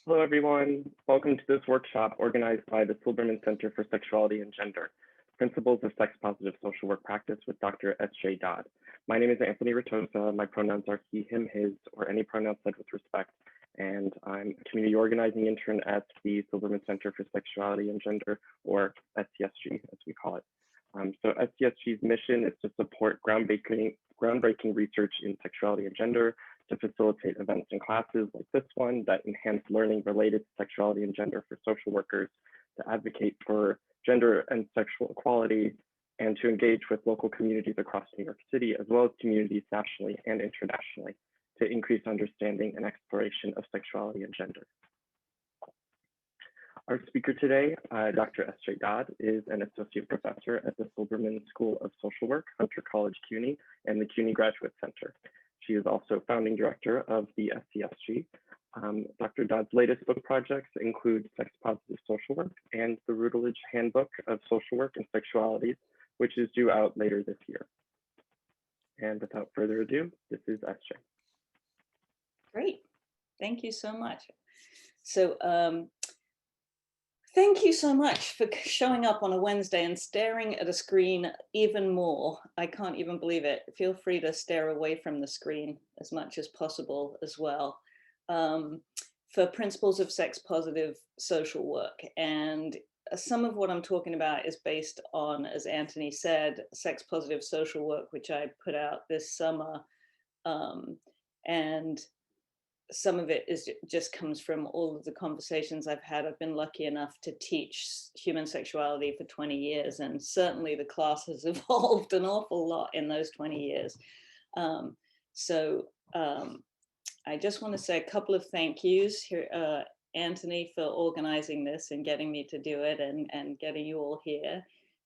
Hello, everyone. Welcome to this workshop organized by the Silberman Center for Sexuality and Gender, Principles of Sex-Positive Social Work Practice with Dr. S.J. Dodd. My name is Anthony Ritosa. My pronouns are he, him, his, or any pronoun said with respect. And I'm a community organizing intern at the Silberman Center for Sexuality and Gender, or SCSG, as we call it. So SCSG's mission is to support groundbreaking research in sexuality and gender, to facilitate events and classes like this one that enhance learning related to sexuality and gender for social workers, to advocate for gender and sexual equality, and to engage with local communities across New York City, as well as communities nationally and internationally, to increase understanding and exploration of sexuality and gender. Our speaker today, Dr. S.J. Dodd, is an associate professor at the Silberman School of Social Work, Hunter College CUNY, and the CUNY Graduate Center. She is also founding director of the SCSG. Dr. Dodd's latest book projects include Sex Positive Social Work and the Routledge Handbook of Social Work and Sexualities, which is due out later this year. And without further ado, this is SJ. Great, thank you so much. So thank you so much for showing up on a Wednesday and staring at a screen even more. I can't even believe it. Feel free to stare away from the screen as much as possible as well. For Principles of Sex-Positive Social Work. And some of what I'm talking about is based on, as Anthony said, sex-positive social work, which I put out this summer. And some of it just comes from all of the conversations I've had. I've been lucky enough to teach human sexuality for 20 years, and certainly the class has evolved an awful lot in those 20 years. I just want to say a couple of thank yous here, Anthony, for organizing this and getting me to do it, and getting you all here.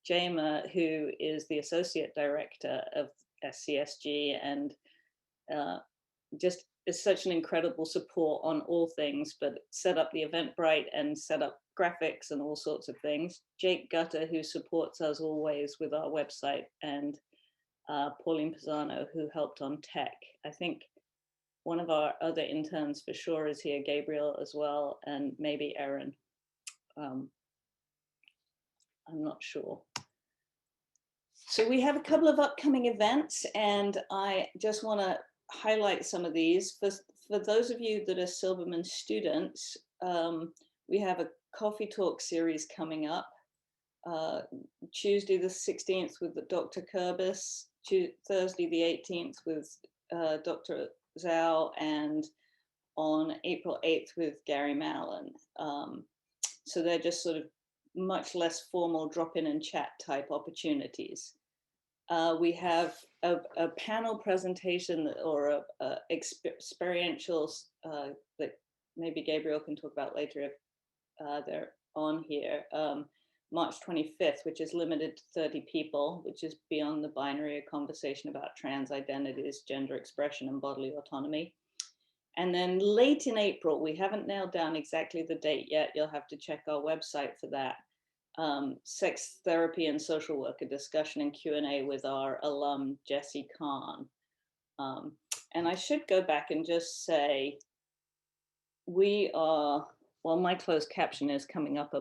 Jema, who is the associate director of SCSG, and just is such an incredible support on all things, but set up the Eventbrite and set up graphics and all sorts of things. Jake Gutter, who supports us always with our website, and Pauline Pisano, who helped on tech. I think one of our other interns for sure is here, Gabriel as well, and maybe Erin. I'm not sure. So we have a couple of upcoming events, and I just want to highlight some of these. For those of you that are Silberman students, we have a coffee talk series coming up. Tuesday the 16th with Dr. Kurbis, Thursday the 18th with Dr. Zhao, and on April 8th with Gary Mallon. So they're just sort of much less formal drop-in and chat type opportunities. We have a panel presentation or a experiential that maybe Gabriel can talk about later if they're on here, March 25th, which is limited to 30 people, which is Beyond the Binary, a conversation about trans identities, gender expression, and bodily autonomy. And then late in April, we haven't nailed down exactly the date yet. You'll have to check our website for that. Sex therapy and social work, a discussion and Q&A with our alum, Jessie Kahn. And I should go back and just say, we are, well, my closed caption is coming up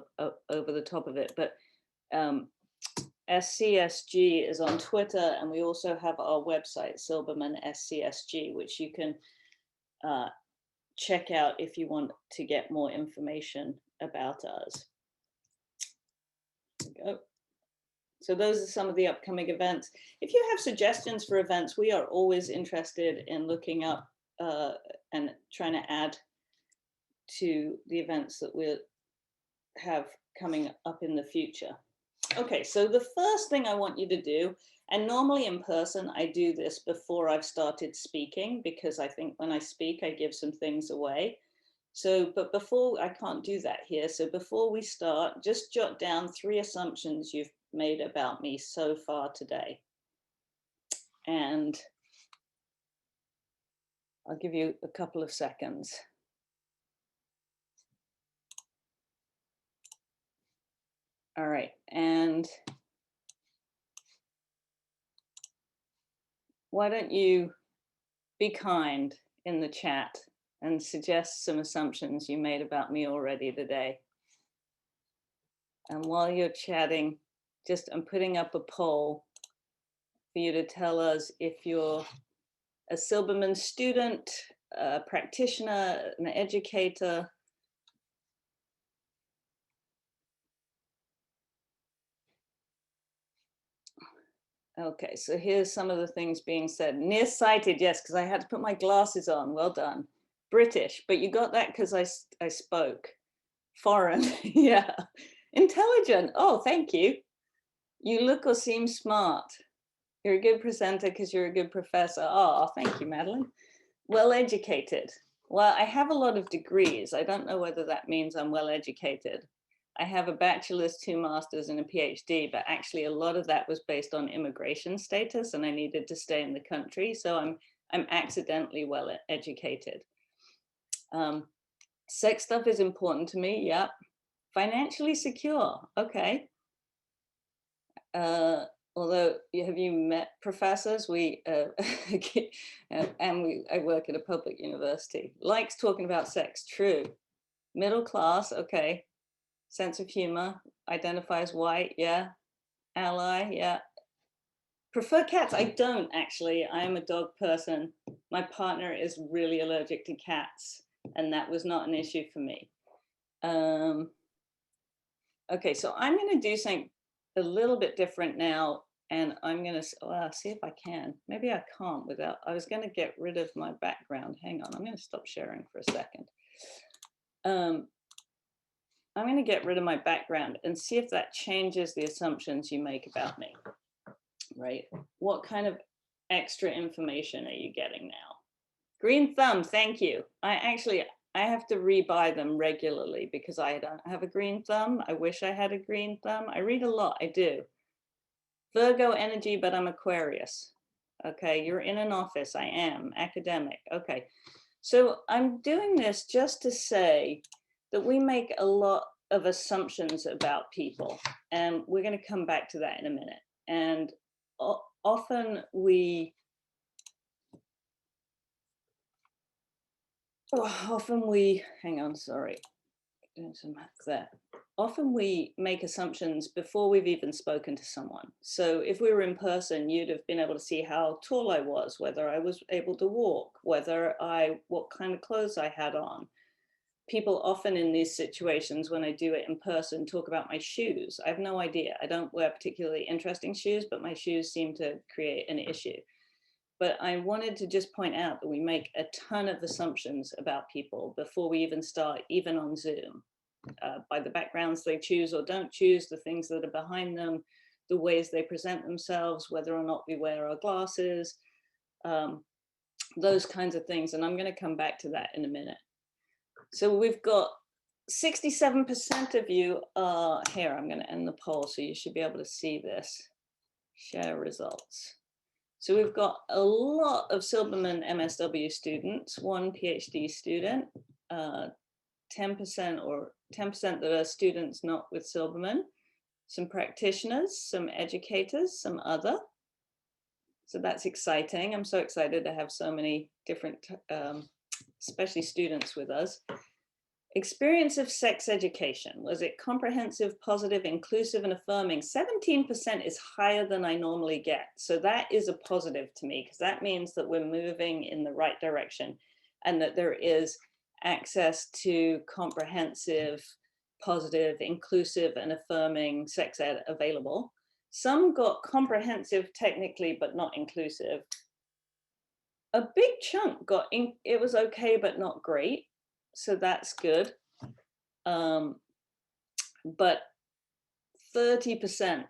over the top of it, but SCSG is on Twitter, and we also have our website, Silberman SCSG, which you can check out if you want to get more information about us. There we go. So those are some of the upcoming events. If you have suggestions for events, we are always interested in looking up and trying to add to the events that we'll have coming up in the future. Okay, so the first thing I want you to do, and normally in person, I do this before I've started speaking, because I think when I speak, I give some things away. So, but before, I can't do that here. So before we start, just jot down 3 assumptions you've made about me so far today. And I'll give you a couple of seconds. All right, and why don't you be kind in the chat and suggest some assumptions you made about me already today. And while you're chatting, I'm putting up a poll for you to tell us if you're a Silberman student, a practitioner, an educator. Okay, so here's some of the things being said. Nearsighted, yes, because I had to put my glasses on. Well done. British, but you got that because I spoke. Foreign, yeah. Intelligent, oh, thank you. You look or seem smart. You're a good presenter because you're a good professor. Oh, thank you, Madeline. Well educated. Well, I have a lot of degrees. I don't know whether that means I'm well educated. I have a bachelor's, 2 masters, and a PhD, but actually a lot of that was based on immigration status, and I needed to stay in the country. So I'm accidentally well educated. Sex stuff is important to me. Yep. Financially secure. Okay. Although, have you met professors? I work at a public university. Likes talking about sex. True. Middle class. Okay. Sense of humor. Identifies white. Yeah. Ally. Yeah. Prefer cats. I don't actually. I am a dog person. My partner is really allergic to cats, and that was not an issue for me. Okay, so I'm going to do something a little bit different now, and I'm going to see if I can. Maybe I can't without. I was going to get rid of my background. Hang on, I'm going to stop sharing for a second. I'm going to get rid of my background and see if that changes the assumptions you make about me, right? What kind of extra information are you getting now? Green thumb, thank you. I have to rebuy them regularly because I don't have a green thumb. I wish I had a green thumb. I read a lot, I do. Virgo energy, but I'm Aquarius. Okay, you're in an office, I am. Academic, okay. So I'm doing this just to say that we make a lot of assumptions about people, and we're gonna come back to that in a minute. And often we hang on, sorry, doing some math there. Often we make assumptions before we've even spoken to someone. So if we were in person, you'd have been able to see how tall I was, whether I was able to walk, what kind of clothes I had on. People often in these situations, when I do it in person, talk about my shoes. I have no idea. I don't wear particularly interesting shoes, but my shoes seem to create an issue. But I wanted to just point out that we make a ton of assumptions about people before we even start, even on Zoom, by the backgrounds they choose or don't choose, the things that are behind them, the ways they present themselves, whether or not we wear our glasses, those kinds of things. And I'm going to come back to that in a minute. So we've got 67% of you are here. I'm going to end the poll so you should be able to see this. Share results. So we've got a lot of Silberman MSW students, 1 PhD student, 10% that are students not with Silberman, some practitioners, some educators, some other. So that's exciting. I'm so excited to have so many different, especially students with us. Experience of sex education. Was it comprehensive, positive, inclusive, and affirming? 17% is higher than I normally get. So that is a positive to me, because that means that we're moving in the right direction and that there is access to comprehensive, positive, inclusive, and affirming sex ed available. Some got comprehensive technically, but not inclusive. A big chunk got, it was okay, but not great. So that's good. But 30%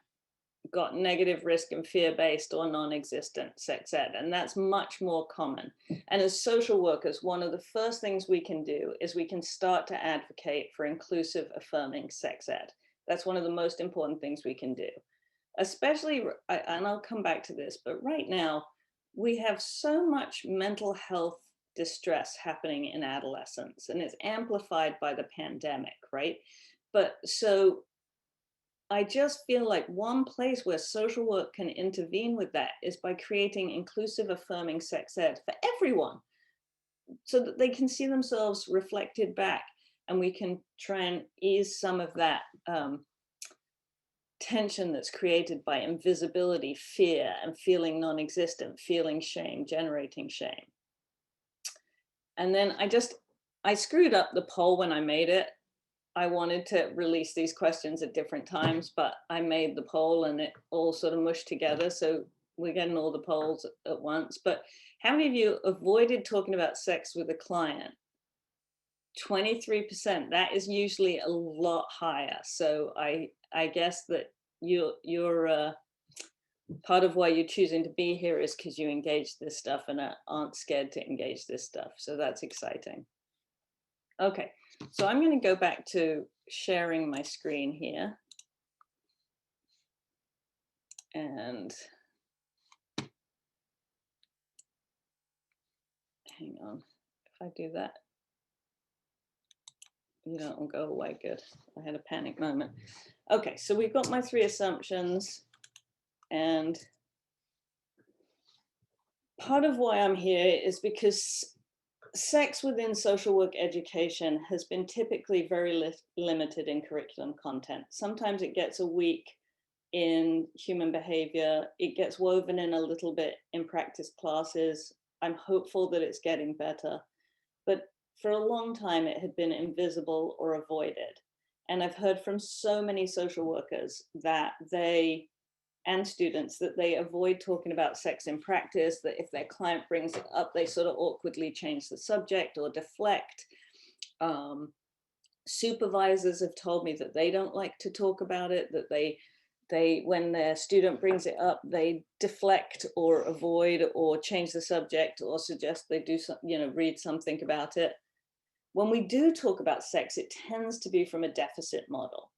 got negative risk and fear-based or non-existent sex ed, and that's much more common. And as social workers, one of the first things we can do is we can start to advocate for inclusive, affirming sex ed. That's one of the most important things we can do. Especially, and I'll come back to this, but right now, we have so much mental health distress happening in adolescence, and it's amplified by the pandemic, right? But so I just feel like one place where social work can intervene with that is by creating inclusive, affirming sex ed for everyone. so that they can see themselves reflected back, and we can try and ease some of that tension that's created by invisibility, fear, and feeling non-existent, feeling shame, generating shame. And then I screwed up the poll when I made it. I wanted to release these questions at different times, but I made the poll and it all sort of mushed together. So we're getting all the polls at once. But how many of you avoided talking about sex with a client? 23%. That is usually a lot higher. So I guess that you're part of why you're choosing to be here is because you engage this stuff and aren't scared to engage this stuff. So that's exciting. Okay, so I'm going to go back to sharing my screen here. And hang on, if I do that, you know, it'll go away. Good. I had a panic moment. Okay, so we've got my 3 assumptions, and part of why I'm here is because sex within social work education has been typically very limited in curriculum content. Sometimes it gets a week in human behavior. It gets woven in a little bit in practice classes. I'm hopeful that it's getting better. But for a long time, it had been invisible or avoided. And I've heard from so many social workers that and students that they avoid talking about sex in practice, that if their client brings it up, they sort of awkwardly change the subject or deflect. Supervisors have told me that they don't like to talk about it, that they when their student brings it up, they deflect or avoid or change the subject or suggest they do some, read something about it. When we do talk about sex, it tends to be from a deficit model.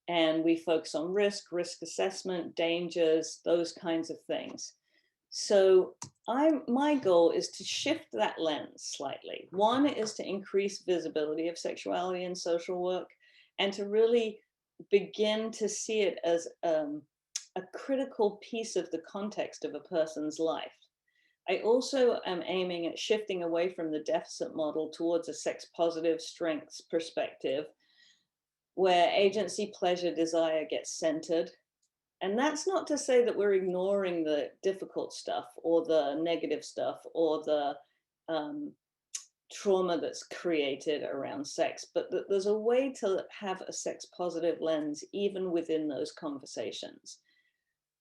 And we focus on risk assessment, dangers, those kinds of things. So my goal is to shift that lens slightly. One is to increase visibility of sexuality in social work and to really begin to see it as a critical piece of the context of a person's life. I also am aiming at shifting away from the deficit model towards a sex positive strengths perspective, where agency, pleasure, desire gets centered. And that's not to say that we're ignoring the difficult stuff or the negative stuff or the trauma that's created around sex, but that there's a way to have a sex positive lens even within those conversations.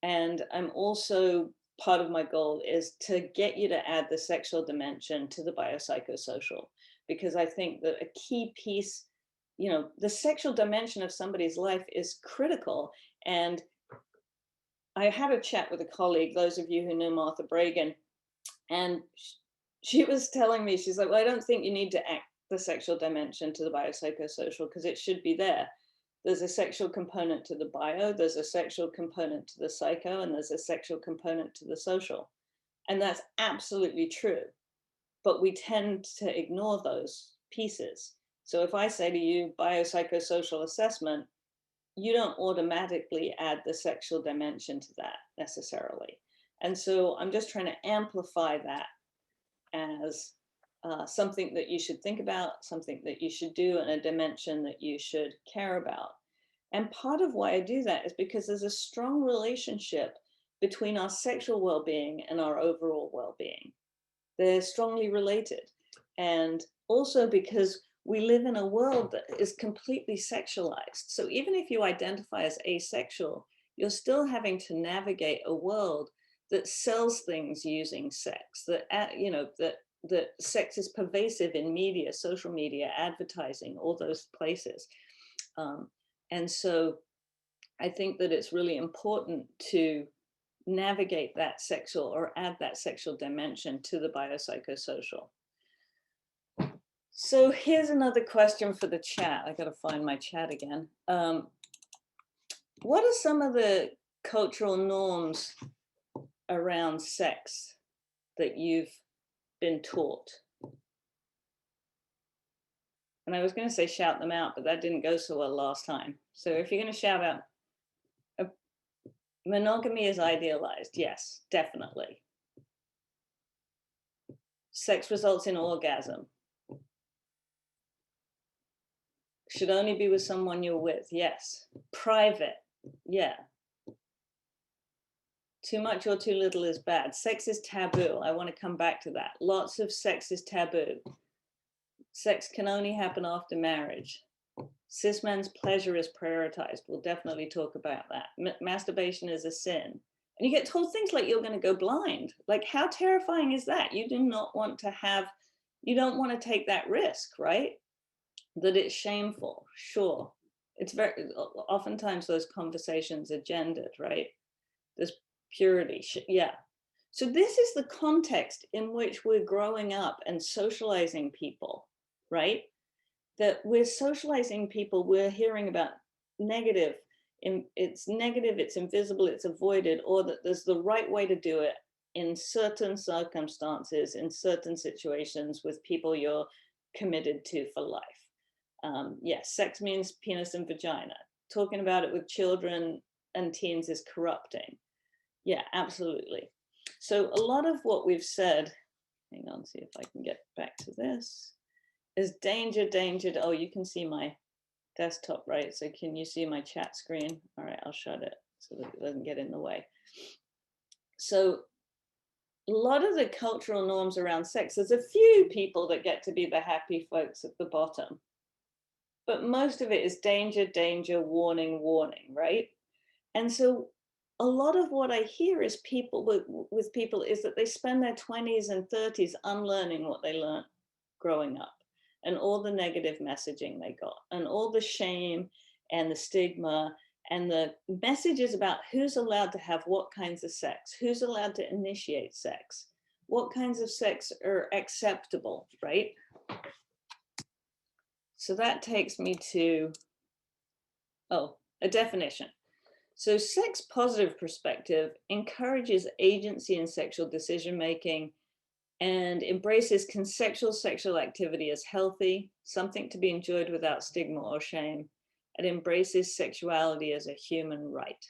And I'm also, part of my goal is to get you to add the sexual dimension to the biopsychosocial, because I think that a key piece, the sexual dimension of somebody's life is critical. And I had a chat with a colleague, those of you who know Martha Bragan, and she was telling me, she's like, well, I don't think you need to add the sexual dimension to the biopsychosocial because it should be there. There's a sexual component to the bio, there's a sexual component to the psycho, and there's a sexual component to the social. And that's absolutely true. But we tend to ignore those pieces. So if I say to you biopsychosocial assessment, you don't automatically add the sexual dimension to that necessarily. And so I'm just trying to amplify that as something that you should think about, something that you should do, and a dimension that you should care about. And part of why I do that is because there's a strong relationship between our sexual well-being and our overall well-being. They're strongly related. And also because we live in a world that is completely sexualized. So even if you identify as asexual, you're still having to navigate a world that sells things using sex, that sex is pervasive in media, social media, advertising, all those places. And so I think that it's really important to navigate that sexual or add that sexual dimension to the biopsychosocial. So here's another question for the chat. I got to find my chat again. What are some of the cultural norms around sex that you've been taught? And I was going to say shout them out, but that didn't go so well last time. So if you're going to shout out, monogamy is idealized. Yes, definitely. Sex results in orgasm. Should only be with someone you're with. Yes. Private. Yeah. Too much or too little is bad. Sex is taboo. I want to come back to that. Lots of sex is taboo. Sex can only happen after marriage. Cis men's pleasure is prioritized. We'll definitely talk about that. Masturbation is a sin. And you get told things like you're going to go blind. Like, how terrifying is that? You do not want to have, you don't want to take that risk, right? That it's shameful. Sure. It's very, oftentimes those conversations are gendered, right? There's purity. Yeah. So this is the context in which we're growing up and socializing people, right? That we're socializing people, we're hearing about negative, it's negative, it's invisible, it's avoided, or that there's the right way to do it in certain circumstances, in certain situations with people you're committed to for life. Yes, sex means penis and vagina. Talking about it with children and teens is corrupting. Yeah, absolutely. So a lot of what we've said, hang on, see if I can get back to this, is danger, danger. Oh, you can see my desktop, right? So can you see my chat screen? All right, I'll shut it so that it doesn't get in the way. So a lot of the cultural norms around sex, there's a few people that get to be the happy folks at the bottom, but most of it is danger, danger, warning, warning, right? And so a lot of what I hear is people with people is that they spend their 20s and 30s unlearning what they learned growing up, and all the negative messaging they got, and all the shame and the stigma and the messages about who's allowed to have what kinds of sex, who's allowed to initiate sex, what kinds of sex are acceptable, right? So that takes me to, a definition. So sex positive perspective encourages agency in sexual decision making and embraces consensual sexual activity as healthy, something to be enjoyed without stigma or shame. It embraces sexuality as a human right.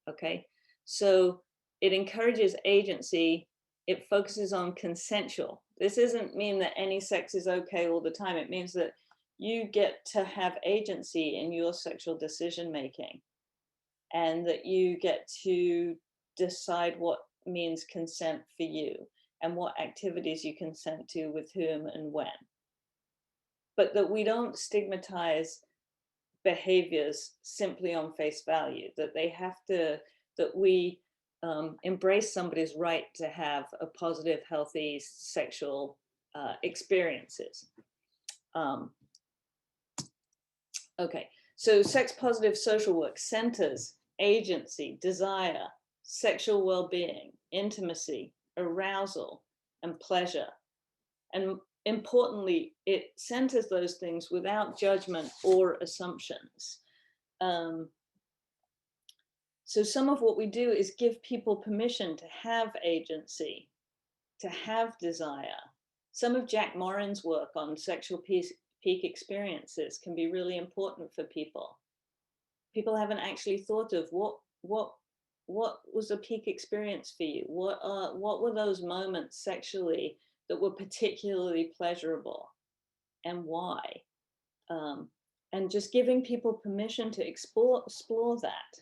Okay, so it encourages agency. It focuses on consensual. This doesn't mean that any sex is okay all the time. It means that you get to have agency in your sexual decision making, and that you get to decide what means consent for you and what activities you consent to with whom and when. But that we don't stigmatize behaviors simply on face value, that they have to, that we embrace somebody's right to have a positive, healthy sexual experiences. Okay, so sex positive social work centers agency, desire, sexual well-being, intimacy, arousal, and pleasure. And importantly, it centers those things without judgment or assumptions. So some of what we do is give people permission to have agency, to have desire. Some of Jack Morin's work on sexual peak experiences can be really important for people. People haven't actually thought of what was a peak experience for you? What were those moments sexually that were particularly pleasurable, and why? And just giving people permission to explore that.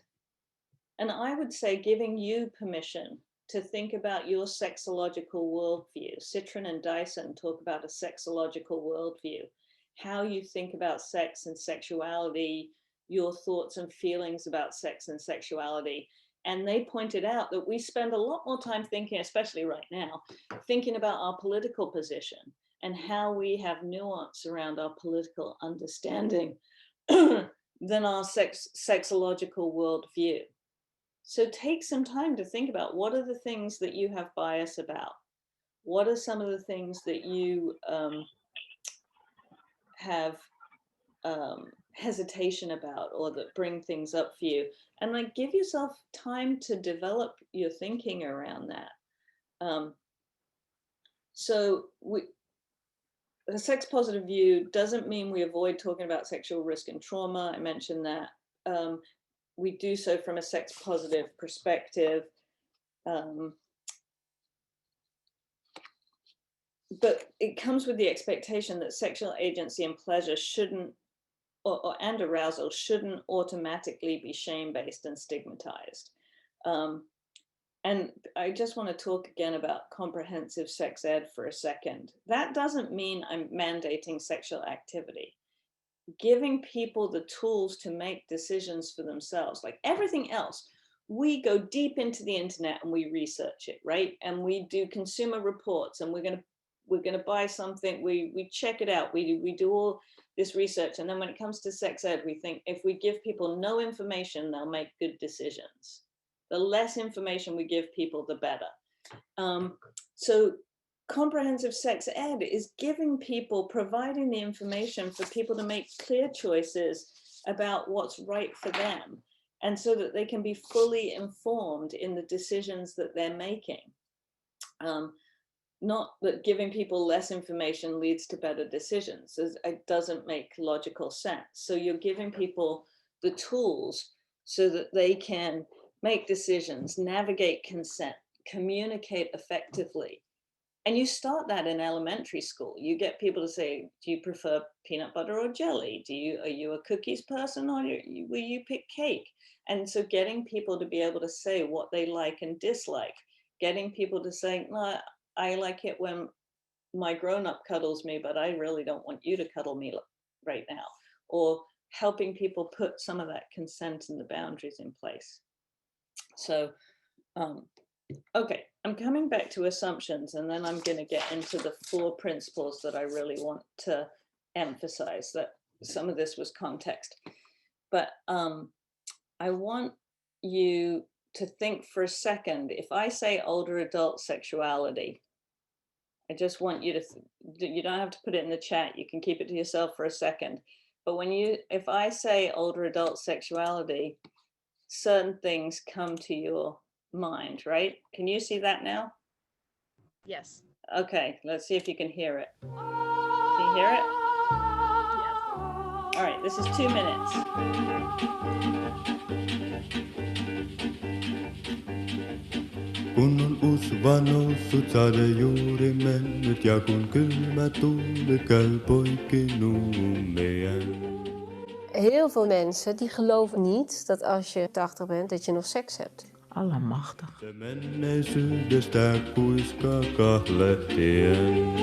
And I would say giving you permission to think about your sexological worldview. Citrin and Dyson talk about a sexological worldview, how you think about sex and sexuality, your thoughts and feelings about sex and sexuality. And they pointed out that we spend a lot more time thinking, especially right now, thinking about our political position and how we have nuance around our political understanding than our sexological worldview. So take some time to think about, what are the things that you have bias about? What are some of the things that you have hesitation about, or that bring things up for you? And like, give yourself time to develop your thinking around that. So the sex positive view doesn't mean we avoid talking about sexual risk and trauma. I mentioned that. We do so from a sex positive perspective. but it comes with the expectation that sexual agency and pleasure shouldn't, and arousal shouldn't automatically be shame-based and stigmatized. And I just want to talk again about comprehensive sex ed for a second. That doesn't mean I'm mandating sexual activity. Giving people the tools to make decisions for themselves, like everything else, we go deep into the internet and we research it, right? And we do consumer reports, and we're gonna buy something, we check it out, we do all this research, and then when it comes to sex ed, we think if we give people no information, they'll make good decisions. The less information we give people, the better. So comprehensive sex ed is giving people, providing the information for people to make clear choices about what's right for them, and so that they can be fully informed in the decisions that they're making. Not that giving people less information leads to better decisions. It doesn't make logical sense. So you're giving people the tools so that they can make decisions, navigate consent, communicate effectively. And you start that in elementary school. You get people to say, do you prefer peanut butter or jelly? Are you a cookies person, or will you pick cake? And so getting people to be able to say what they like and dislike, getting people to say, no, I like it when my grown-up cuddles me, but I really don't want you to cuddle me right now. Or helping people put some of that consent and the boundaries in place. So, okay, I'm coming back to assumptions, and then I'm going to get into the 4 principles that I really want to emphasize. That some of this was context, but I want you to think for a second. If I say older adult sexuality, I just want you to, you don't have to put it in the chat, you can keep it to yourself for a second. But if I say older adult sexuality, certain things come to your mind, right? Can you see that now? Yes. Okay, let's see if you can hear it. Can you hear it? Yes. All right, this is 2 minutes. Kun on usva noussut, sade juuri mennyt, ja kun kylmä tuuli käy poikki nummeen. Heel veel mensen die geloven niet dat als je 80 bent, dat je nog seks hebt. Allemachtig. Se menneisyydestä kuiskaa kahlehtien.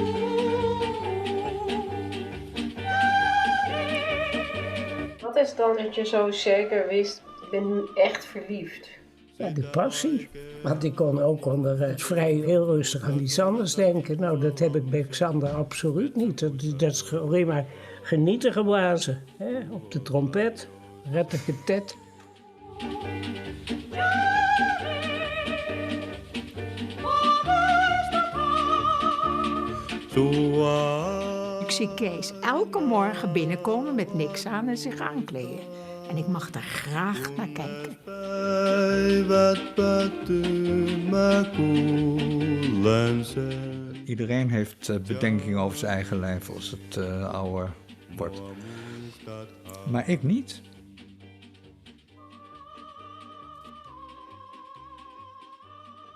Wat is dan dat je zo zeker wist, ik ben echt verliefd? Ja, de passie. Want ik kon ook vrij heel rustig aan iets anders denken. Nou, dat heb ik bij Xander absoluut niet. Dat is alleen maar genieten geblazen. Hè? Op de trompet, rettige tet. Ik zie Kees elke morgen binnenkomen met niks aan en zich aankleden. En ik mag daar graag naar kijken. Iedereen heeft bedenkingen over zijn eigen lijf als het ouder wordt. Maar ik niet.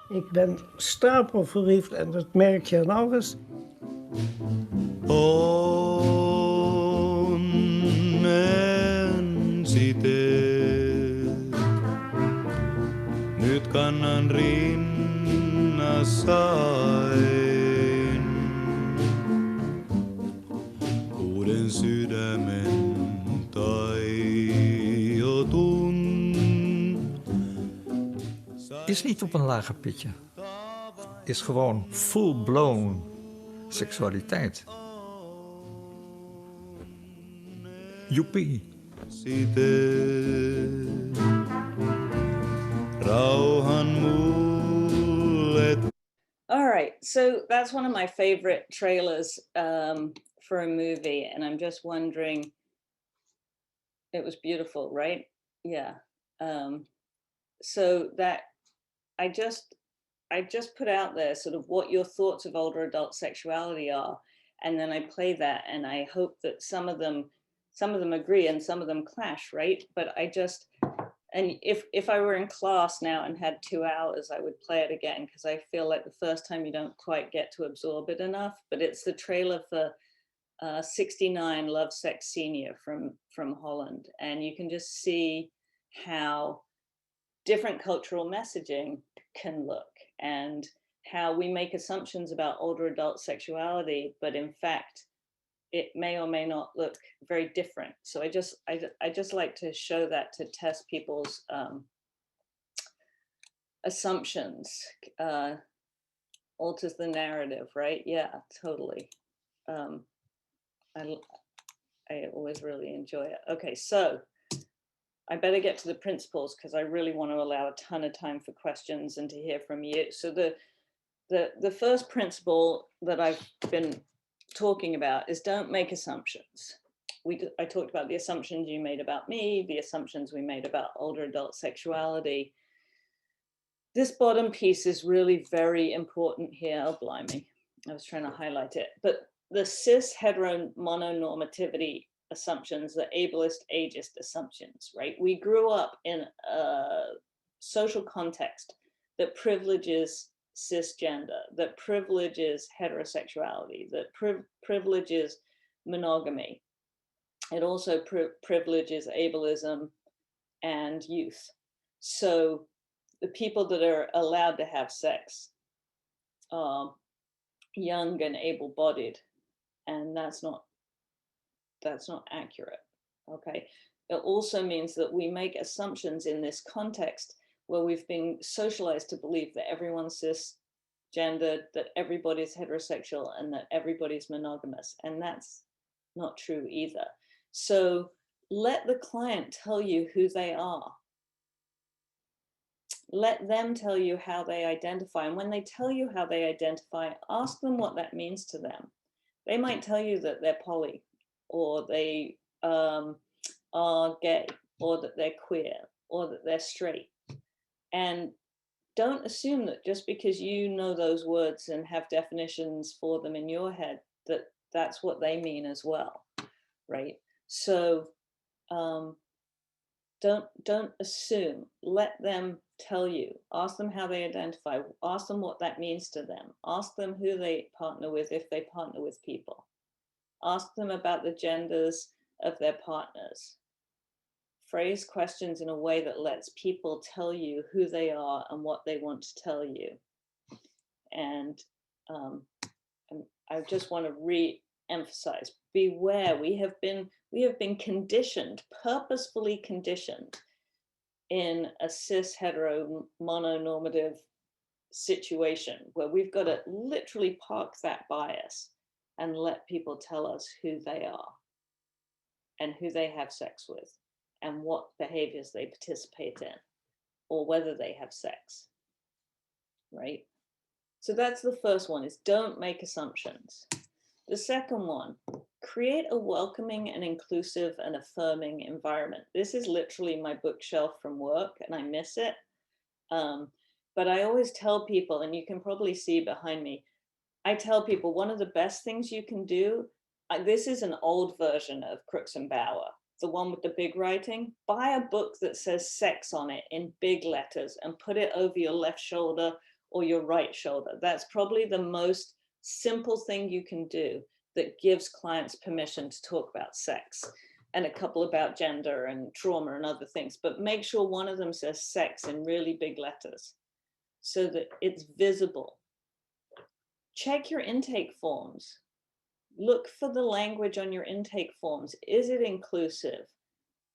Ik ben stapelverliefd en dat merk je aan alles. Nyt kannan rinnassain uuden sydämen taiotun. Is niet op een lager pitje. Is gewoon full-blown seksualiteit. Joepie. All right, so that's one of my favorite trailers for a movie, and I'm just wondering, it was beautiful, right? Yeah. So that I just put out there sort of what your thoughts of older adult sexuality are, and then I play that, and I hope that some of them agree and some of them clash, right? But And if I were in class now and had 2 hours, I would play it again, because I feel like the first time you don't quite get to absorb it enough. But it's the trailer for 69 Lovesex Senior from Holland. And you can just see how different cultural messaging can look, and how we make assumptions about older adult sexuality, but in fact, it may or may not look very different. So I just like to show that to test people's assumptions, alters the narrative, right? Yeah, totally. I always really enjoy it. Okay, so I better get to the principles, because I really want to allow a ton of time for questions and to hear from you. So the first principle that I've been talking about is don't make assumptions. I talked about the assumptions you made about me, the assumptions we made about older adult sexuality. This bottom piece is really very important here. Oh, blimey, I was trying to highlight it. But the cis hetero mononormativity assumptions, the ableist ageist assumptions, right? We grew up in a social context that privileges cisgender, that privileges heterosexuality, that privileges monogamy. It also privileges ableism and youth. So the people that are allowed to have sex are young and able-bodied, and that's not accurate. Okay. It also means that we make assumptions in this context where we've been socialized to believe that everyone's cisgendered, that everybody's heterosexual, and that everybody's monogamous. And that's not true either. So let the client tell you who they are. Let them tell you how they identify. And when they tell you how they identify, ask them what that means to them. They might tell you that they're poly, or they are gay, or that they're queer, or that they're straight. And don't assume that just because you know those words and have definitions for them in your head, that that's what they mean as well, right? So don't assume. Let them tell you. Ask them how they identify. Ask them what that means to them. Ask them who they partner with if they partner with people. Ask them about the genders of their partners. Phrase questions in a way that lets people tell you who they are and what they want to tell you. And I just want to re-emphasize, beware. We have been conditioned, purposefully conditioned, in a cis hetero mononormative situation where we've got to literally park that bias and let people tell us who they are and who they have sex with and what behaviors they participate in, or whether they have sex, right? So that's the first one, is don't make assumptions. The second one, create a welcoming and inclusive and affirming environment. This is literally my bookshelf from work, and I miss it. But I always tell people, and you can probably see behind me, I tell people one of the best things you can do, this is an old version of Crooks and Bauer, the one with the big writing. Buy a book that says sex on it in big letters and put it over your left shoulder or your right shoulder. That's probably the most simple thing you can do that gives clients permission to talk about sex, and a couple about gender and trauma and other things. But make sure one of them says sex in really big letters so that it's visible. Check your intake forms. Look for the language on your intake forms. Is it inclusive?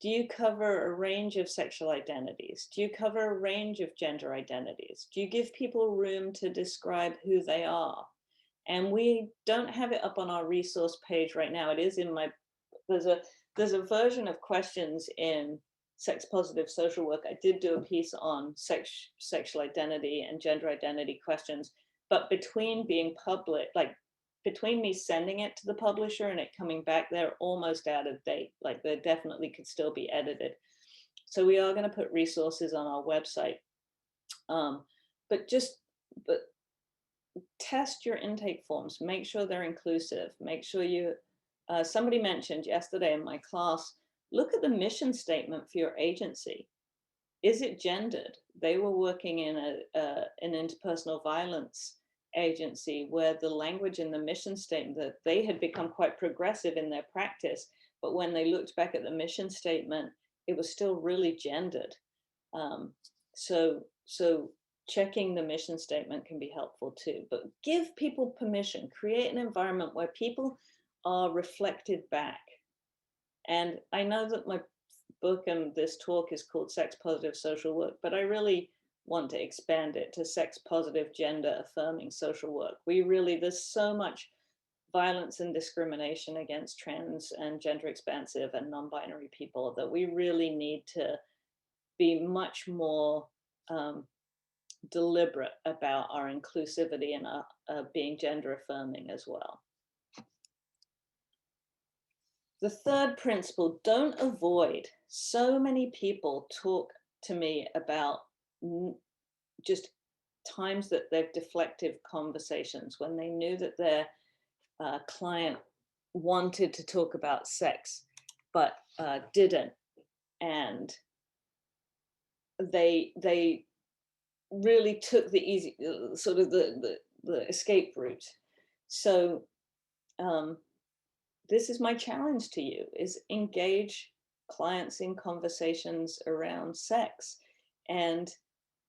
Do you cover a range of sexual identities? Do you cover a range of gender identities? Do you give people room to describe who they are? And we don't have it up on our resource page right now. It is in my, there's a version of questions in Sex Positive Social Work. I did do a piece on sexual identity and gender identity questions, but between being public, like between me sending it to the publisher and it coming back, they're almost out of date. Like they definitely could still be edited. So we are going to put resources on our website. But test your intake forms, make sure they're inclusive, make sure you, somebody mentioned yesterday in my class, look at the mission statement for your agency. is it gendered? They were working in an interpersonal violence agency where the language in the mission statement, that they had become quite progressive in their practice, but when they looked back at the mission statement, it was still really gendered. So checking the mission statement can be helpful too, but give people permission, create an environment where people are reflected back. And I know that my book and this talk is called Sex Positive Social Work, but I really want to expand it to sex positive, gender affirming social work. There's so much violence and discrimination against trans and gender expansive and non-binary people that we really need to be much more deliberate about our inclusivity and being gender affirming as well. The third principle, don't avoid. So many people talk to me about just times that they've deflective conversations when they knew that their client wanted to talk about sex, but didn't. And they really took the easy, sort of the escape route. So this is my challenge to you, is engage clients in conversations around sex and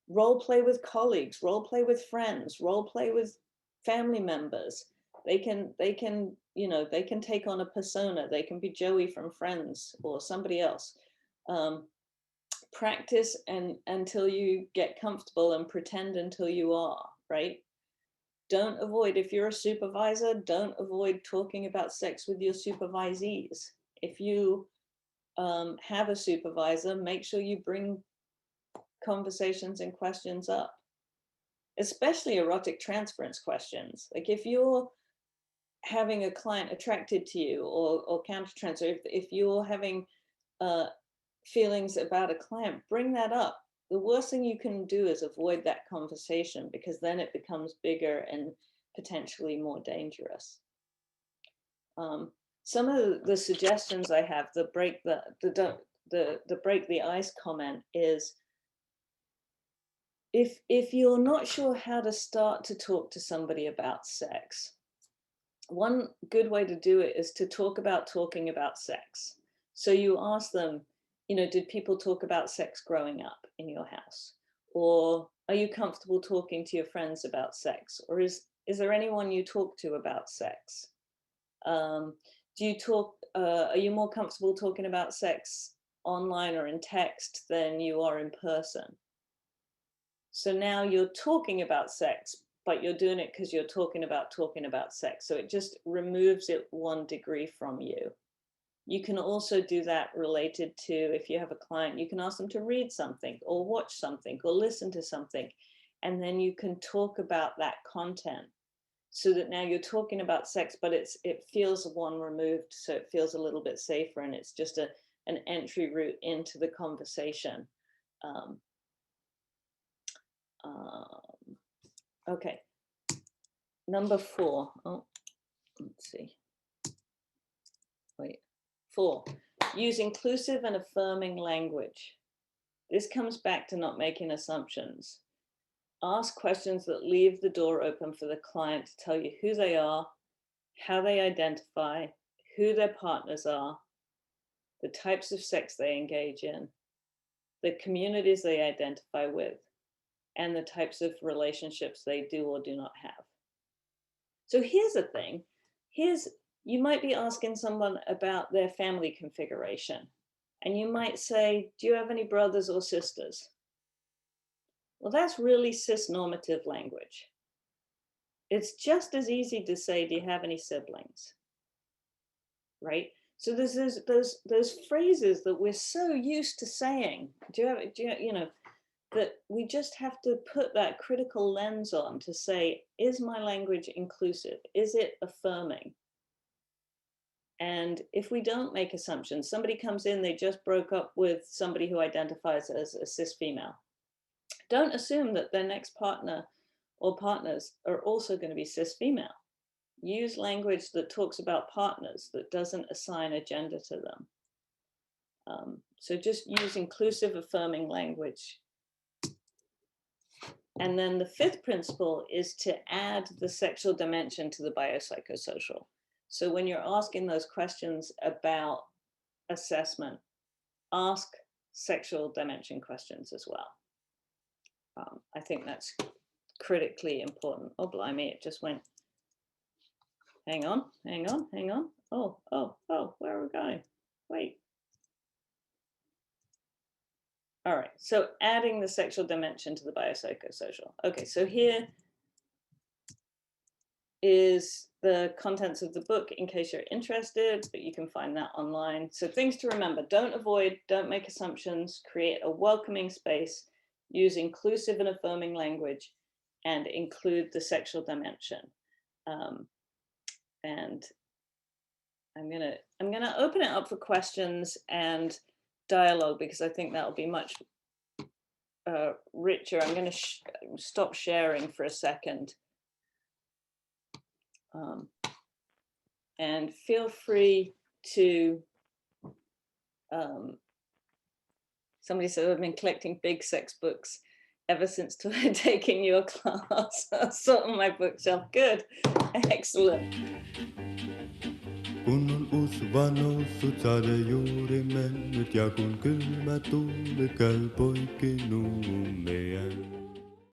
role play with colleagues, role play with friends, role play with family members. They can, you know, they can take on a persona. They can be Joey from Friends or somebody else. Practice until you get comfortable and pretend until you are, right? Don't avoid, if you're a supervisor, don't avoid talking about sex with your supervisees. If you have a supervisor, make sure you bring conversations and questions up, especially erotic transference questions. Like if you're having a client attracted to you or countertransfer, if you're having feelings about a client, bring that up. The worst thing you can do is avoid that conversation, because then it becomes bigger and potentially more dangerous. Some of the suggestions I have, the break the ice comment is, if you're not sure how to start to talk to somebody about sex, one good way to do it is to talk about talking about sex. So you ask them, you know, did people talk about sex growing up in your house? Or are you comfortable talking to your friends about sex? Or is there anyone you talk to about sex? Do you talk, are you more comfortable talking about sex online or in text than you are in person? So now you're talking about sex, but you're doing it because you're talking about sex. So it just removes it one degree from you. You can also do that related to, if you have a client, you can ask them to read something or watch something or listen to something, and then you can talk about that content, so that now you're talking about sex, but it feels one removed, so it feels a little bit safer, and it's just an entry route into the conversation. Okay, number 4. Oh, let's see. Wait. 4, use inclusive and affirming language. This comes back to not making assumptions. Ask questions that leave the door open for the client to tell you who they are, how they identify, who their partners are, the types of sex they engage in, the communities they identify with, and the types of relationships they do or do not have. So here's the thing. You might be asking someone about their family configuration, and you might say, do you have any brothers or sisters? Well, that's really cis-normative language. It's just as easy to say, do you have any siblings? Right? So there's those phrases that we're so used to saying, you know, that we just have to put that critical lens on to say, is my language inclusive? Is it affirming? And if we don't make assumptions, somebody comes in, they just broke up with somebody who identifies as a cis female. Don't assume that their next partner or partners are also going to be cis female. Use language that talks about partners, that doesn't assign a gender to them. So just use inclusive, affirming language. And then the fifth principle is to add the sexual dimension to the biopsychosocial. So when you're asking those questions about assessment, ask sexual dimension questions as well. I think that's critically important. Oh, blimey, it just went. Hang on. Oh, where are we going? Wait. All right, so adding the sexual dimension to the biopsychosocial. Okay, so here is the contents of the book in case you're interested, but you can find that online. So things to remember: don't avoid, don't make assumptions, create a welcoming space, use inclusive and affirming language, and include the sexual dimension. And I'm gonna open it up for questions and dialogue, because I think that'll be much richer. I'm going to stop sharing for a second. And feel free to, somebody said I've been collecting big sex books ever since taking your class. I saw on my bookshelf. Good, excellent. Kun on usva noussut sade juuri mennyt ja kun kylmä tuuli käy poikki nuumeen.